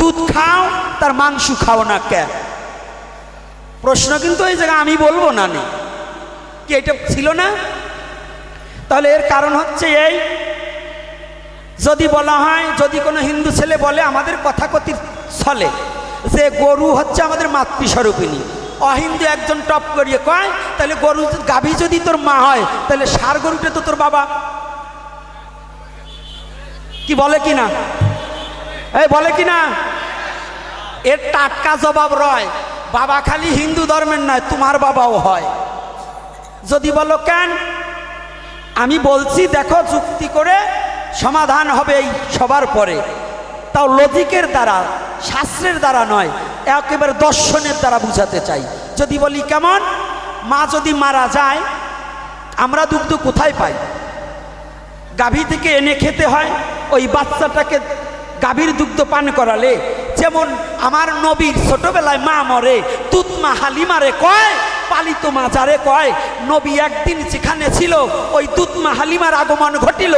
দুধ খাও তার মাংস খাও না কেন? প্রশ্ন কিন্তু এই জায়গায় আমি বলবো না, কি এটা ছিল না? তাহলে এর কারণ হচ্ছে এই, যদি বলা হয়, যদি কোনো হিন্দু ছেলে বলে আমাদের কথাকথিত ছলে যে গরু হচ্ছে আমাদের মাতৃস্বরূপিণী, অহিন্দু একজন টপ করিয়ে কয় তাহলে গরু গাভী যদি তোর মা হয় তাহলে ষাঁড় গরুটা তো তোর বাবা। কি বলে কি না? এই বলে কি না? এর টাটকা জবাব রয়, বাবা খালি হিন্দু ধর্মের নয়, তোমার বাবাও হয়। যদি বলো কেন, আমি বলছি দেখো যুক্তি করে সমাধান হবে এই সবার পরে, তাও লজিকের দ্বারা, শাস্ত্রের দ্বারা নয়, একেবারে দর্শনের দ্বারা বুঝাতে চাই। যদি বলি কেমন, মা যদি মারা যায় আমরা দুগ্ধ কোথায় পাই? গাভী থেকে এনে খেতে হয়। ওই বাচ্চাটাকে গাভীর দুগ্ধ পান করালে, যেমন আমার নবীর ছোটবেলায় মা মরে, দুধ মা হালিমারে কয়, পালিত মা যারে কয়, নবী একদিন যেখানে ছিল ওই দুধ মা হালিমার আগমন ঘটিল,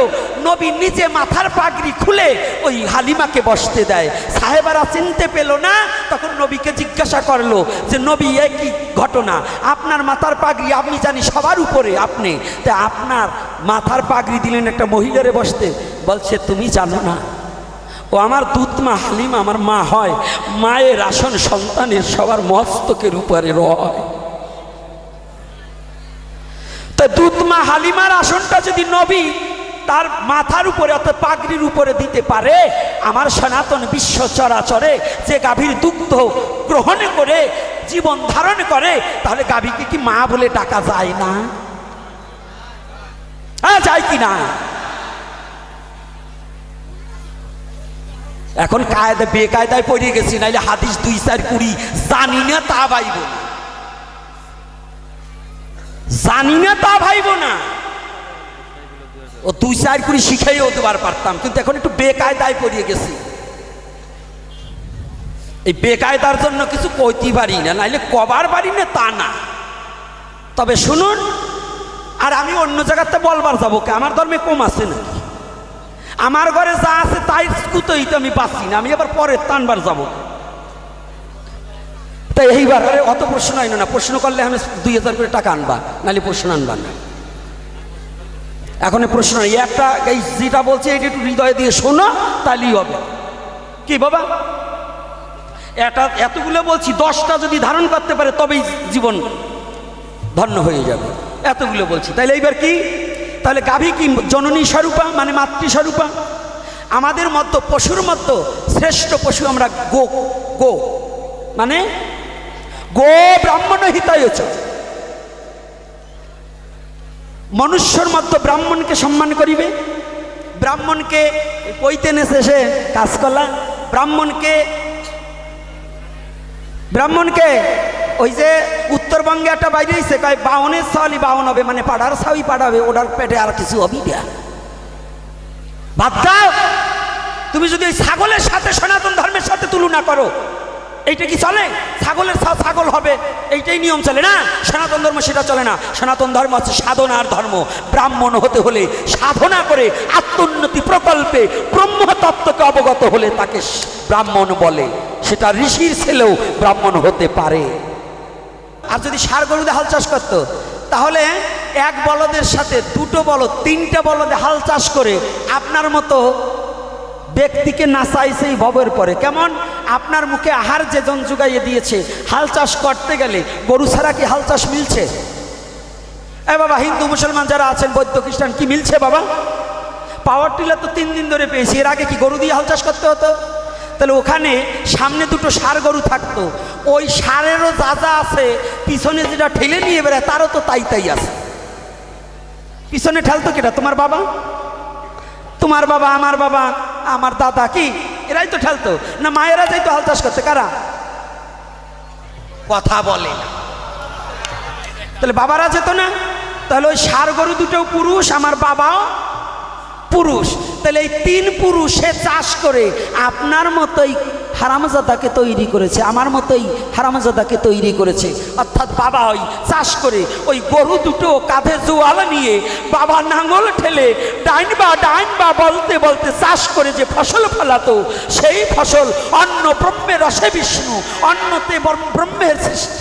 নবী নিজে মাথার পাগড়ি খুলে ওই হালিমাকে বসতে দেয়। সাহেবারা চিনতে পেল না, তখন নবীকে জিজ্ঞাসা করলো যে নবী এ কি ঘটনা? আপনার মাথার পাগড়ি আমি জানি সবার উপরে, আপনি তা আপনার মাথার পাগড়ি দিলেন একটা মহিলারে বসতে? বলছে তুমি জানো না, ও আমার দুধ মা হালিমা আমার মা হয়, মায়ের আসন সন্তানের সবার মস্তকের উপরে রয়। তো দুধ মা হালিমার আসনটা যদি নবী তার মাথার উপরে অর্থাৎ পাগড়ির উপরে দিতে পারে, আমার সনাতন বিশ্ব চরাচরে যে গাভীর দুগ্ধ গ্রহণ করে জীবন ধারণ করে, তাহলে গাভীকে কি মা বলে ডাকা যায় না? হ্যাঁ, যায় কি না? এখন কায়দা বেকায়দায় পড়ে গেছি, নাইলে হাদিস 2-4 জানি না তা ভাইব না, জানি না তা ভাইব না। ও 2-4 শিখাইও দেবার পারতাম, কিন্তু এখন একটু বেকায়দায় পড়ে গেছি। এই বেকায়দার জন্য কিছু কইতে পারি না, নাইলে কবার পারি না তা না। তবে শুনুন, আর আমি অন্য জায়গাতে বলবার যাবো কে? আমার ধর্মে কম আছে নাকি? আমার ঘরে যা আছে তাই কুতই তো আমি পাচ্ছি না, আমি আবার পরে টানবার যাবো। তাই এইবার অত প্রশ্ন আইন না, প্রশ্ন করলে আমি 2000 করে টাকা আনবা, নাহলে প্রশ্ন আনবা না। এখন প্রশ্ন একটা, এই যেটা বলছি এটা একটু হৃদয় দিয়ে শোনো, তাহলেই হবে। কি বাবা, এটা এতগুলো বলছি, 10টা যদি ধারণ করতে পারে তবেই জীবন ধন্য হয়ে যাবে। এতগুলো বলছি, তাহলে এইবার কি? তাহলে গাভী কি জননী স্বরূপা, মানে মাতৃস্বরূপা? আমাদের মধ্যে পশুর মধ্যে শ্রেষ্ঠ পশু আমরা গো, গো মানে গো ব্রাহ্মণ হিতায়চ। মনুষ্যর মধ্যে ব্রাহ্মণকে সম্মান করিবে, ব্রাহ্মণকে কইতে নেছে সে কাজ করলা, ব্রাহ্মণকে ওই যে উত্তরবঙ্গে একটা বাইরে এসে কয় বাউনের ছাওয়ালি বাউন হবে, মানে পাড়ার ছাওয়াই পাঠাবে, ওটার পেটে আর কিছু হবি না। বাদ দাও, তুমি যদি ওই ছাগলের সাথে সনাতন ধর্মের সাথে তুলনা করো, এইটা কি চলে? ছাগলের ছাগল হবে, এইটাই নিয়ম চলে না। সনাতন ধর্ম সেটা চলে না। সনাতন ধর্ম হচ্ছে সাধনার ধর্ম। ব্রাহ্মণ হতে হলে সাধনা করে আত্মোন্নতি প্রকল্পে ব্রহ্মতত্ত্বকে অবগত হলে তাকে ব্রাহ্মণ বলে। সেটা ঋষির ছেলেও ব্রাহ্মণ হতে পারে। আর যদি ষাঁড় গরুতে হাল চাষ করতো, তাহলে এক বলদের সাথে 2টো বলদ 3টে বলদে হাল চাষ করে আপনার মতো ব্যক্তিকে নাচাইছে এই ভবের পরে। কেমন? আপনার মুখে আহার যে জন জুগাইয়ে দিয়েছে, হাল চাষ করতে গেলে গরু ছাড়া কি হাল চাষ মিলছে? এ বাবা, হিন্দু মুসলমান যারা আছেন, বৌদ্ধ খ্রিস্টান, কি মিলছে বাবা? পাওয়ার টিলার তো 3 দিন ধরে পেয়েছি, এর আগে কি গরু দিয়ে হাল চাষ করতে হতো? তাহলে ওখানে সামনে 2টো ষাঁড় গরু থাকতো, ওই ষাঁড়েরও যা যা আছে, পিছনে যেটা ঠেলে নিয়ে বেড়ায় তারও তো তাই তাই আছে। পিছনে ঠেলতো কেটা? তোমার বাবা, তোমার বাবা, আমার বাবা, আমার দাদা, কি এরাই তো ঠেলতো না? মায়েরা যাইতো হাল চাষ করতে। কারা? কথা বলে না। তাহলে বাবারা যেত না? তাহলে ওই ষাঁড় গরু 2টো পুরুষ, আমার বাবাও পুরুষ। তাহলে এই 3 পুরুষে চাষ করে আপনার মতোই হারামজাদাকে তৈরি করেছে, আমার মতোই হারামজাদাকে তৈরি করেছে। অর্থাৎ বাবা ওই চাষ করে ওই গরু দুটো কাঁধে জোয়াল নিয়ে বাবা নাঙল ঠেলে ডাইন বা বলতে বলতে চাষ করে যে ফসল ফলাতো, সেই ফসল অন্ন ব্রহ্মের রসে বিষ্ণু, অন্নতে ব্রহ্মের সৃষ্টি,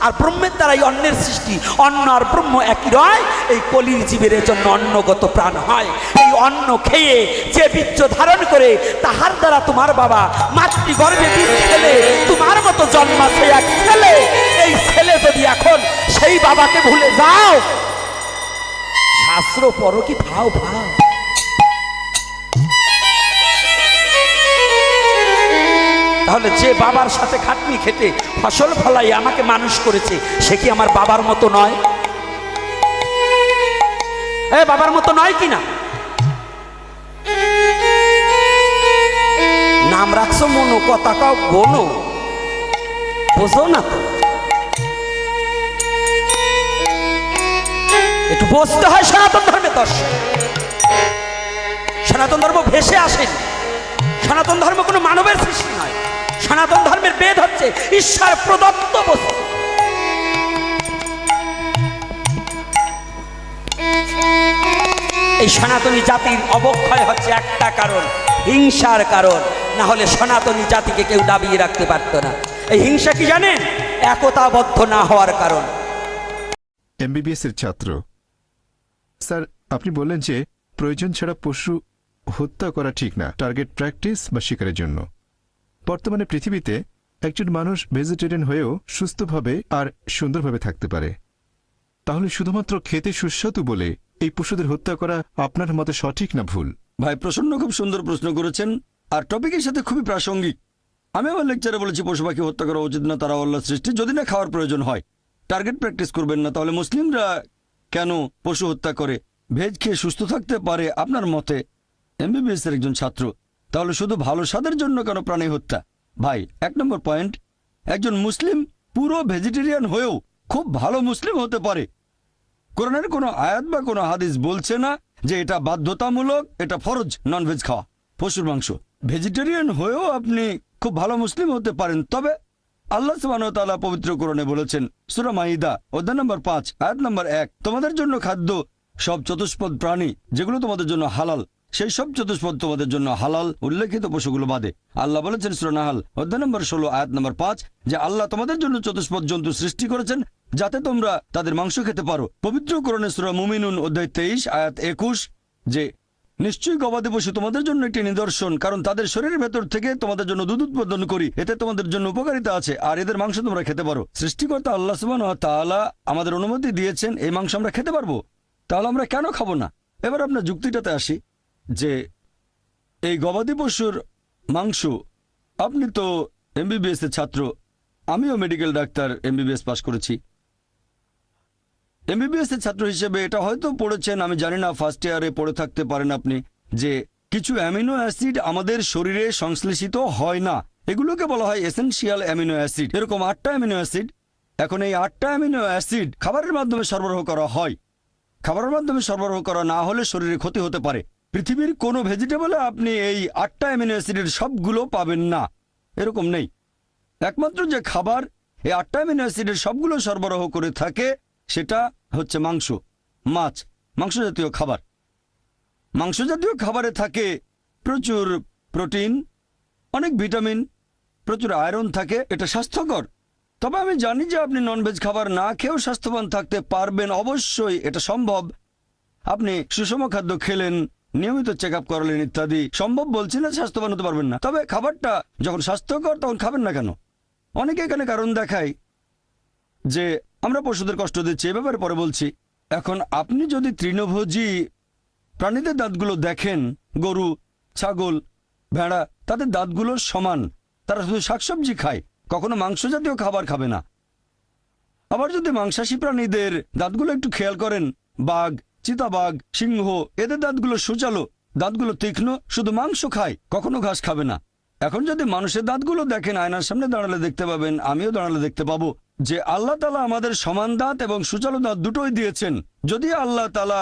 আর ব্রহ্মের দ্বারাই অন্নের সৃষ্টি। অন্ন আর ব্রহ্ম একই রয়, এই কলির জীবের জন্য অন্নগত প্রাণ হয়। এই অন্ন খেয়ে যে বীর্য ধারণ করে, তাহার দ্বারা তোমার বাবা মাতৃগর্ভে বীজ ছেলে তোমার মতো জন্মাছে এক ছেলে। এই ছেলে যদি এখন সেই বাবাকে ভুলে যাও, শাস্ত্র পড়ো কি ভাও ভাও। তাহলে যে বাবার সাথে খাটনি খেটে ফসল ফলাই আমাকে মানুষ করেছে, সে কি আমার বাবার মতো নয়? বাবার মতো নয় কি না? নাম রাখছো মনো, কথা কাও বোনো, বোঝো না তো? একটু বুঝতে হয় সনাতন ধর্মের দর্শন। সনাতন ধর্ম ভেসে আসেনি, সনাতন ধর্ম কোনো মানবের সৃষ্টি নয়। সনাতন ধর্মের বেদ হচ্ছে ঈশ্বর প্রদত্ত বস্তু। এই সনাতনী জাতির অবক্ষয় হচ্ছে একটা কারণ, হিংসার কারণ। না হলে সনাতনী জাতিকে কেউ দাবিয়ে রাখতে পারত না। এই হিংসা কি জানেন? একতাবদ্ধ না হওয়ার কারণ। এমবিবিএস এর ছাত্র স্যার, আপনি বললেন যে প্রয়োজন ছাড়া পশু হত্যা করা ঠিক না, টার্গেট প্র্যাকটিস বা শিকারের জন্য। বর্তমানে পৃথিবীতে একজন মানুষ ভেজিটেরিয়ান হয়েও সুস্থভাবে আর সুন্দরভাবে থাকতে পারে। তাহলে শুধুমাত্র খেতে সুস্বাদু বলে এই পশুদের হত্যা করা আপনার মতে সঠিক না ভুল? ভাই প্রসন্ন খুব সুন্দর প্রশ্ন করেছেন, আর টপিকের সাথে খুবই প্রাসঙ্গিক। আমি আমার লেকচারে বলেছি পশু পাখি হত্যা করা উচিত না, তারা আল্লাহর সৃষ্টি, যদি না খাওয়ার প্রয়োজন হয়। টার্গেট প্র্যাকটিস করবেন না। তাহলে মুসলিমরা কেন পশু হত্যা করে? ভেজ খেয়ে সুস্থ থাকতে পারে আপনার মতে, এমবিবিএস এর একজন ছাত্র। তাহলে শুধু ভালো স্বাদের জন্য কেন প্রাণী হত্যা? ভাই 1 নম্বর পয়েন্ট, একজন মুসলিম পুরো ভেজিটেরিয়ান হয়েও খুব ভালো মুসলিম হতে পারে। কোরআনের কোনো আয়াত বা কোনো হাদিস বলছে না যে এটা বাধ্যতামূলক, এটা ফরজ ননভেজ খাওয়া, পশুর মাংস। ভেজিটেরিয়ান হয়েও আপনি খুব ভালো মুসলিম হতে পারেন। তবে আল্লাহ সুবহানাহু ওয়া তাআলা পবিত্র কোরআনে বলেছেন, সূরা মাইদা অধ্যায় নম্বর 5 আয়াত নম্বর 1, তোমাদের জন্য খাদ্য সব চতুষ্পদ প্রাণী যেগুলো তোমাদের জন্য হালাল, সেই সব চতুষ্পদ তোমাদের জন্য হালাল, উল্লেখিত পশুগুলো বাদে। আল্লাহ বলেছেন সূরা নাহাল অধ্যায় নম্বর 16 আয়াত নম্বর 5 যে আল্লাহ তোমাদের জন্য চতুষ্পদ জন্তু সৃষ্টি করেছেন যাতে তোমরা তাদের মাংস খেতে পারো। পবিত্র কোরআনে সূরা মুমিনুন অধ্যায় 23 আয়াত 21 যে নিশ্চয়ই গবাদি পশু তোমাদের জন্য একটি নিদর্শন, কারণ তাদের শরীরের ভেতর থেকে তোমাদের জন্য দুধ উৎপাদন করি, এতে তোমাদের জন্য উপকারিতা আছে, আর এদের মাংস তোমরা খেতে পারো। সৃষ্টিকর্তা আল্লাহ সুবহানাহু ওয়া তাআলা আমাদের অনুমতি দিয়েছেন, এই মাংস আমরা খেতে পারবো, তাহলে আমরা কেন খাবো না? এবার আপনার যুক্তিটাতে আসি যে এই গবাদি পশুর মাংস, আপনি তো এমবিবিএস এর ছাত্র, আমিও মেডিকেল ডাক্তার, এমবিবিএস পাশ করেছি। এমবিবিএস এর ছাত্র হিসেবে এটা হয়তো পড়েছেন, আমি জানি না, ফার্স্ট ইয়ারে পড়ে থাকতে পারেন আপনি, যে কিছু অ্যামিনো অ্যাসিড আমাদের শরীরে সংশ্লেষিত হয় না, এগুলোকে বলা হয় এসেনশিয়াল অ্যামিনো অ্যাসিড। এরকম 8টা অ্যামিনো অ্যাসিড। এখন এই 8টা অ্যামিনো অ্যাসিড খাবারের মাধ্যমে সরবরাহ করা হয়। খাবারের মাধ্যমে সরবরাহ করা না হলে শরীরে ক্ষতি হতে পারে। পৃথিবীর কোনো ভেজিটেবলে আপনি এই 8টা অ্যামিনো অ্যাসিডের সবগুলো পাবেন না, এরকম নেই। একমাত্র যে খাবার এই 8টা অ্যামিনো অ্যাসিডের সবগুলো সরবরাহ করে থাকে সেটা হচ্ছে মাংস, মাছ, মাংস জাতীয় খাবার। মাংস জাতীয় খাবারে থাকে প্রচুর প্রোটিন, অনেক ভিটামিন, প্রচুর আয়রন থাকে, এটা স্বাস্থ্যকর। তবে আমি জানি যে আপনি ননভেজ খাবার না খেয়েও স্বাস্থ্যবান থাকতে পারবেন, অবশ্যই এটা সম্ভব। আপনি সুষম খাদ্য খেলেন, নিয়মিত চেক আপ করালেন ইত্যাদি, সম্ভব বলছি না স্বাস্থ্যবান হতে পারবেন না। তবে খাবারটা যখন স্বাস্থ্যকর তখন খাবেন না কেন? অনেকে এখানে কারণ দেখায় যে আমরা পশুদের কষ্ট দিচ্ছি, এ ব্যাপারে পরে বলছি। এখন আপনি যদি তৃণভোজী প্রাণীদের দাঁতগুলো দেখেন, গরু, ছাগল, ভেড়া, তাদের দাঁতগুলো সমান, তারা শুধু শাকসবজি খায়, কখনো মাংস জাতীয় খাবার খাবে না। আবার যদি মাংসাশী প্রাণীদের দাঁতগুলো একটু খেয়াল করেন, বাঘ, চিতাবাঘ, সিংহ, এদের দাঁতগুলো সুচালো, দাঁতগুলো তীক্ষ্ণ, শুধু মাংস খায়, কখনো ঘাস খাবে না। এখন যদি মানুষের দাঁতগুলো দেখেন, আয়নার সামনে দাঁড়ালে দেখতে পাবেন, আমিও দাঁড়ালে দেখতে পাবো যে আল্লাহ তাআলা আমাদের সমান দাঁত এবং সুচালো দাঁত দুটোই দিয়েছেন। যদি আল্লাহ তাআলা,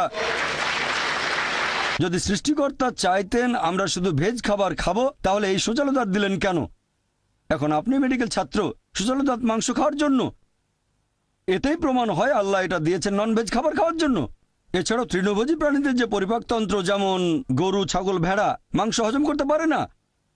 যদি সৃষ্টিকর্তা চাইতেন আমরা শুধু ভেজ খাবার খাবো, তাহলে এই সুচালো দাঁত দিলেন কেন? এখন আপনি মেডিকেল ছাত্র সুজল দাঁত মাংস খাওয়ার জন্য, এতেই প্রমাণ হয় আল্লাহ এটা দিয়েছেন ননভেজ খাবার খাওয়ার জন্য। এছাড়াও তৃণভোজী প্রাণীদের যে পরিপাকতন্ত্র, যেমন গরু, ছাগল, ভেড়া মাংস হজম করতে পারে না,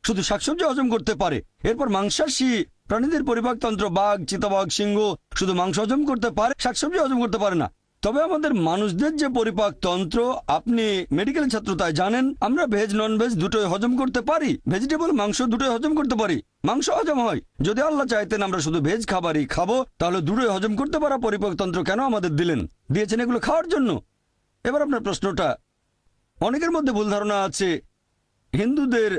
শুধু শাকসবজি হজম করতে পারে। এরপর মাংসাশী প্রাণীদের পরিপাকতন্ত্র, বাঘ, চিতাবাঘ, সিংহ শুধু মাংস হজম করতে পারে, শাকসবজি হজম করতে পারে না। তবে আমাদের মানুষদের যে পরিপাকতন্ত্র, আপনি মেডিকেল ছাত্র তাই জানেন, আমরা ভেজ নন ভেজ দুটোই হজম করতে পারি, ভেজিটেবল মাংস দুটোই হজম করতে পারি, মাংস হজম হয়। যদি আল্লাহ চাইতেন আমরা শুধু ভেজ খাবারই খাবো, তাহলে দুটোই হজম করতে পারা পরিপাকতন্ত্র কেন আমাদের দিলেন? দিয়েছেন এগুলো খাওয়ার জন্য। এবার আপনার প্রশ্নটা, অনেকের মধ্যে ভুল ধারণা আছে। হিন্দুদের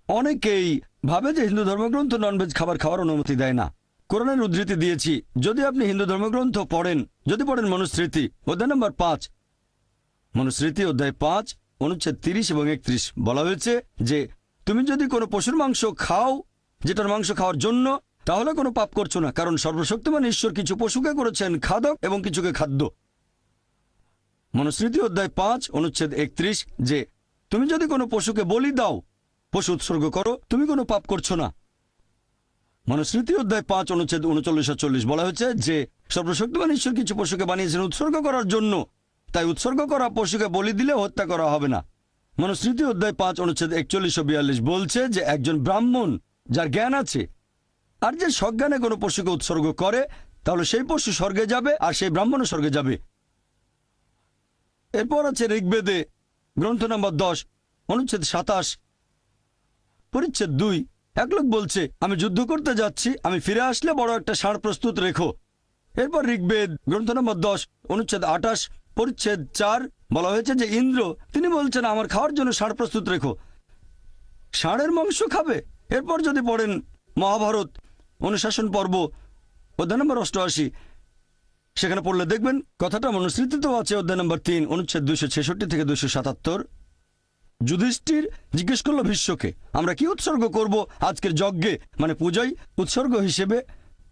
অনেকেই ভাবে যে হিন্দু ধর্মগ্রন্থ ননভেজ খাবার খাওয়ার অনুমতি দেয় না। কোরআনের উদ্ধৃতি দিয়েছি, যদি আপনি হিন্দু ধর্মগ্রন্থ পড়েন, যদি পড়েন মনুস্মৃতি অধ্যায় নম্বর 5, মনুস্মৃতি অধ্যায় 5 অনুচ্ছেদ 30 এবং 31, বলা হয়েছে যে তুমি যদি কোনো পশুর মাংস খাও যেটার মাংস খাওয়ার জন্য, তাহলে কোনো পাপ করছো না, কারণ সর্বশক্তিমান ঈশ্বর কিছু পশুকে করেছেন খাদক এবং কিছুকে খাদ্য। মনুস্মৃতি অধ্যায় 5 অনুচ্ছেদ 31, যে তুমি যদি কোনো পশুকে বলি দাও, পশু উৎসর্গ করো, তুমি কোনো পাপ করছো না। মনুস্মৃতি অধ্যায় 5 অনুচ্ছেদ 39-40 বলা হয়েছে যে সর্বশক্তিমান ঈশ্বর কিছু পশুকে বানিয়েছেন উৎসর্গ করার জন্য, তাই উৎসর্গ করা পশুকে বলি দিলে হত্যা করা হবে না। মনুস্মৃতি অধ্যায় 5 অনুচ্ছেদ 41-42 বলছে যে একজন ব্রাহ্মণ যার জ্ঞান আছে আর যে সজ্ঞানে কোনো পশুকে উৎসর্গ করে, তাহলে সেই পশু স্বর্গে যাবে আর সেই ব্রাহ্মণও স্বর্গে যাবে। এরপর আছে ঋগ্বেদে গ্রন্থ নম্বর 10 অনুচ্ছেদ 27 পরিচ্ছেদ 2, এক লোক বলছে আমি যুদ্ধ করতে যাচ্ছি, আমি ফিরে আসলে বড় একটা ষাঁড় প্রস্তুত রেখো। এরপর ঋগ্বেদ গ্রন্থ নম্বর 10 অনুচ্ছেদ 28 পরিচ্ছেদ 4 বলা হয়েছে যে ইন্দ্র তিনি বলছেন আমার খাওয়ার জন্য ষাঁড় প্রস্তুত রেখো, ষাঁড়ের মাংস খাবে। এরপর যদি পড়েন মহাভারত অনুশাসন পর্ব অধ্যায় নম্বর 88, সেখানে পড়লে দেখবেন কথাটা মনুস্মৃতিতেও আছে অধ্যায় নম্বর 3 অনুচ্ছেদ 266 থেকে 277। যুধিষ্ঠির জিজ্ঞেস করলো ভীষ্মকে আমরা কি উৎসর্গ করব আজকের যজ্ঞে, মানে পূজায় উৎসর্গ হিসেবে,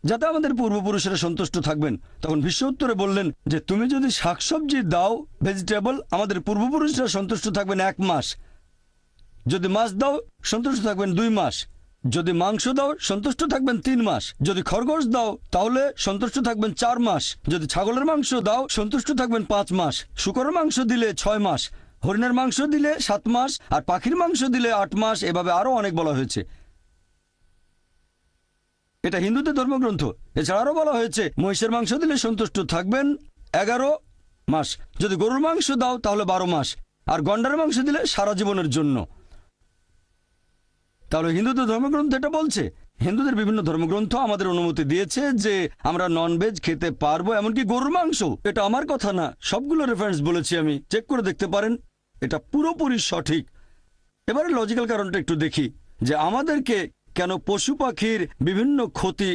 যাতে আমাদের পূর্বপুরুষেরা সন্তুষ্ট থাকবেন। তখন ভীষ্ম উত্তরে বললেন যে তুমি যদি শাকসবজি দাও, ভেজিটেবল, আমাদের পূর্বপুরুষরা সন্তুষ্ট থাকবেন 1 মাস, যদি মাছ দাও সন্তুষ্ট থাকবেন 2 মাস, যদি মাংস দাও সন্তুষ্ট থাকবেন 3 মাস, যদি খরগোশ দাও তাহলে সন্তুষ্ট থাকবেন 4 মাস, যদি ছাগলের মাংস দাও সন্তুষ্ট থাকবেন 5 মাস, শূকরের মাংস দিলে 6 মাস, হরিণের মাংস দিলে 7 মাস, আর পাখির মাংস দিলে 8 মাস। এভাবে আরো অনেক বলা হয়েছে। এটা হিন্দুদের ধর্মগ্রন্থ। এছাড়া আরো বলা হয়েছে মহিষের মাংস দিলে সন্তুষ্ট থাকবেন 11 মাস, যদি গরুর মাংস দাও তাহলে 12 মাস, আর গন্ডারের মাংস দিলে সারা জীবনের জন্য। তাহলে হিন্দুদের ধর্মগ্রন্থ এটা বলছে। হিন্দুদের বিভিন্ন ধর্মগ্রন্থ আমাদের অনুমতি দিয়েছে যে আমরা ননভেজ খেতে পারবো, এমনকি গরুর মাংস। এটা আমার কথা না, সবগুলো রেফারেন্স বলেছি আমি, চেক করে দেখতে পারেন, এটা পুরোপুরি সঠিক। এবারে লজিক্যাল কারণটা একটু দেখি যে আমাদেরকে কেন পশু পাখির বিভিন্ন ক্ষতি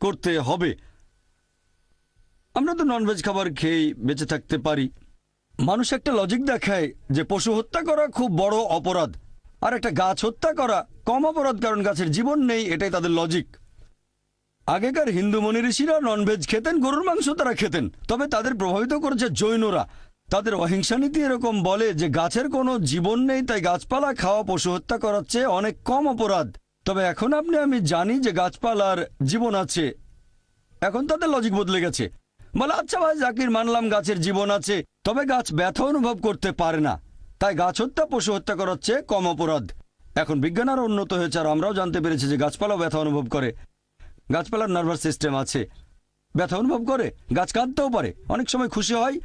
করতে হবে। আমরা তো ননভেজ খাবার খেয়েই বেঁচে থাকতে পারি। মানুষ একটা লজিক দেখায় যে পশু হত্যা করা খুব বড় অপরাধ, আর একটা গাছ হত্যা করা কম অপরাধ, কারণ গাছের জীবন নেই, এটাই তাদের লজিক। আগেকার হিন্দু মুনি ঋষিরা ননভেজ খেতেন, গরুর মাংস তারা খেতেন, তবে তাদের প্রভাবিত করেছে জৈনরা। তাদের অহিংসা নীতি এরকম বলে যে গাছের কোনো জীবন নেই, তাই গাছপালা খাওয়া পশু হত্যা করার চেয়ে অনেক কম অপরাধ। তবে এখন আমি জানি যে গাছপালার জীবন আছে, এখন তাদের লজিক বদলে গেছে। বলে আচ্ছা ভাই জাকির, মানলাম গাছের জীবন আছে, তবে গাছ ব্যথা অনুভব করতে পারে না, তাই গাছ হত্যা পশু হত্যা করার চেয়ে কম অপরাধ। এখন বিজ্ঞান আরও উন্নত হয়েছে, আর আমরাও জানতে পেরেছি যে গাছপালাও ব্যথা অনুভব করে। গাছপালার নার্ভাস সিস্টেম আছে, ব্যথা অনুভব করে, গাছ কাঁদতেও পারে, অনেক সময় খুশি হয়,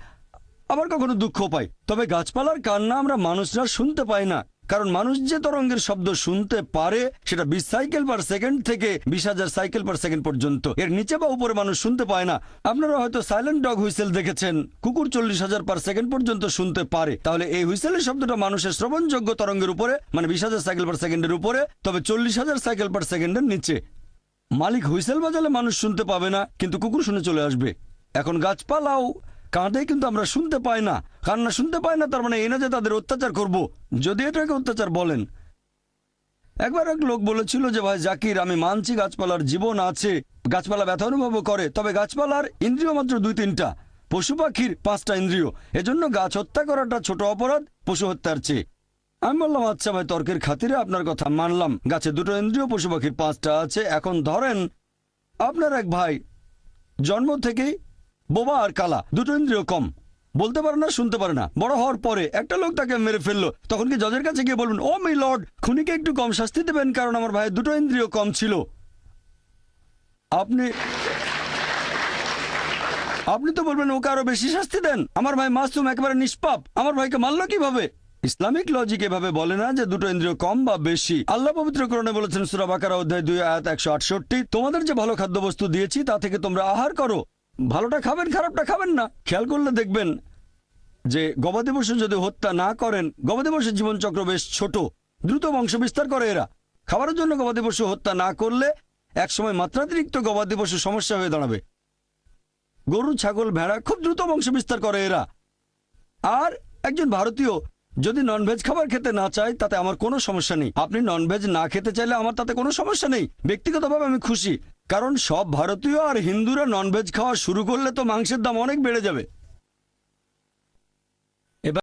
আবার কখনো দুঃখ পায়। তবে গাছপালার কান্না আমরা মানুষরা শুনতে পাই না, কারণ মানুষ যে তরঙ্গের শব্দ শুনতে পারে সেটা 20 সাইকেল পার সেকেন্ড থেকে 20,000 সাইকেল পার সেকেন্ড পর্যন্ত, এর নিচে বা উপরে মানুষ শুনতে পায় না। আপনারা হয়তো সাইলেন্ট ডগ হুইসেল দেখেছেন, কুকুর 40,000 পার সেকেন্ড পর্যন্ত শুনতে পারে। তাহলে এই হুইসেলের শব্দটা মানুষের শ্রবণযোগ্য তরঙ্গের উপরে, মানে 20,000 সাইকেল পার সেকেন্ডের উপরে, তবে 40,000 সাইকেল পার সেকেন্ডের নিচে। মালিক হুইসেল বাজালে মানুষ শুনতে পাবে না, কিন্তু কুকুর শুনে চলে আসবে। এখন গাছপালাও কাঁদে, কিন্তু আমরা শুনতে পাই না। কান্না শুনতে পায় না, তার মানে এই না যে তাদের অত্যাচার করব, যদি এটাকে অত্যাচার বলেন। একবার এক লোক বলেছিল যে ভাই জাকির, আমি মানছি গাছপালার জীবন আছে, গাছপালা ব্যথা অনুভব করে, তবে গাছপালার ইন্দ্রিয় মাত্র 2-3টা, পশু পাখির 5টা ইন্দ্রিয়, এজন্য গাছ হত্যা করাটা ছোট অপরাধ পশু হত্যার চেয়ে। আমি বললাম আচ্ছা ভাই, তর্কের খাতিরে আপনার কথা মানলাম। গাছে দুটো ইন্দ্রিয়, পশু পাখির 5টা আছে। এখন ধরেন আপনার এক ভাই জন্ম থেকেই বোবা আর কালা, দুটো ইন্দ্রিয় কম, বলতে পারে না, শুনতে পারে না। বড় হওয়ার পরে একটা লোক তাকে মেরে ফেললো, তখন কি জজের কাছে গিয়ে বলবেন, ও মাই লর্ড, খুনিকে একটু কম শাস্তি দেবেন কারণ আমার ভাইয়ের দুটো ইন্দ্রিয় কম ছিল? আপনি আপনি তো বলবেন ওকে আরো বেশি শাস্তি দেন, আমার ভাই মাসুম, একেবারে নিষ্পাপ, আমার ভাইকে মারলো কিভাবে? ইসলামিক লজিক এভাবে বলে না যে দুটো ইন্দ্রিয় কম বা বেশি। আল্লাহ পবিত্র কোরআনে বলেছেন সূরা বাকারা অধ্যায় 2 আয়াত 168, তোমাদের যে ভালো খাদ্যবস্তু দিয়েছি তা থেকে তোমরা আহার করো, ভালোটা খাবেন, খারাপটা খাবেন না। খেয়াল করলে দেখবেন যে গবাদি পশু যদি হত্যা না করেন, গবাদি পশুর জীবনচক্র বেশ ছোট, দ্রুত বংশ বিস্তার করে এরা। খাবারের জন্য গবাদি পশু হত্যা না করলে একসময় মাত্রাতিরিক্ত গবাদি পশু সমস্যা হয়ে দাঁড়াবে। গরু, ছাগল, ভেড়া খুব দ্রুত বংশ বিস্তার করে এরা। আর একজন ভারতীয় যদি ননভেজ খাবার খেতে না চায় তাতে আমার কোনো সমস্যা নেই। আপনি ননভেজ না খেতে চাইলে আমার তাতে কোনো সমস্যা নেই। ব্যক্তিগতভাবে আমি খুশি, কারণ সব ভারতীয় আর হিন্দুরা ননভেজ খাওয়া শুরু করলে তো মাংসের দাম অনেক বেড়ে যাবে।